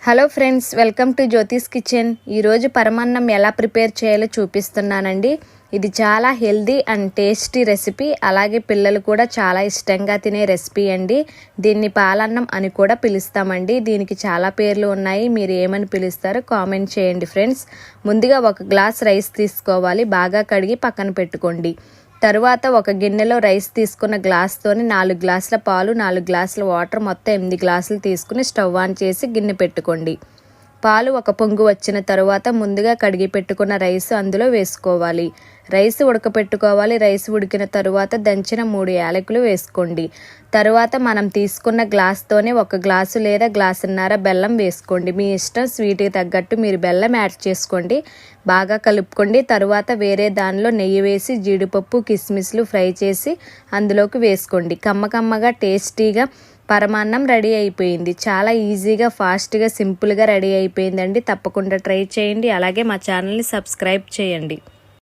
Hello friends, welcome to జ్యోతిస్ kitchen. ఈరోజు పరమాన్నం ఎలా ప్రిపేర్ చేయాలో చూపిస్తున్నానండి. ఇది చాలా హెల్దీ అండ్ టేస్టీ రెసిపీ. అలాగే పిల్లలు కూడా చాలా ఇష్టంగా తినే రెసిపీ అండి. దీన్ని పాలన్నం అని కూడా పిలుస్తామండి. దీనికి చాలా పేర్లు ఉన్నాయి. మీరు ఏమని పిలుస్తారో కామెంట్ చేయండి ఫ్రెండ్స్. ముందుగా 1 గ్లాస్ రైస్ తీసుకోవాలి. బాగా కడిగి పక్కన పెట్టుకోండి. తరువాత ఒక గిన్నెలో రైస్ తీసుకున్న గ్లాస్తోని 4 గ్లాసుల పాలు, 4 గ్లాసుల వాటర్, మొత్తం 8 గ్లాసులు తీసుకుని స్టవ్ ఆన్ చేసి గిన్నె పెట్టుకోండి. పాలు ఒక పొంగు వచ్చిన తరువాత ముందుగా కడిగి పెట్టుకున్న రైస్ అందులో వేసుకోవాలి. రైస్ ఉడకపెట్టుకోవాలి. రైస్ ఉడికిన తరువాత దంచిన 3 యాలకులు వేసుకోండి. తరువాత మనం తీసుకున్న గ్లాస్తోనే 1 గ్లాసు లేదా గ్లాసున్నర బెల్లం వేసుకోండి. మీ ఇష్టం, స్వీట్కి తగ్గట్టు మీరు బెల్లం యాడ్ చేసుకోండి. బాగా కలుపుకోండి. తరువాత వేరే దానిలో నెయ్యి వేసి జీడిపప్పు, కిస్మిస్లు ఫ్రై చేసి అందులోకి వేసుకోండి. కమ్మగా టేస్టీగా పరమాన్నం రెడీ అయిపోయింది. చాలా ఈజీగా, ఫాస్ట్గా, సింపుల్గా రెడీ అయిపోయిందండి. తప్పకుండా ట్రై చేయండి. అలాగే మా ఛానల్ని సబ్స్క్రైబ్ చేయండి.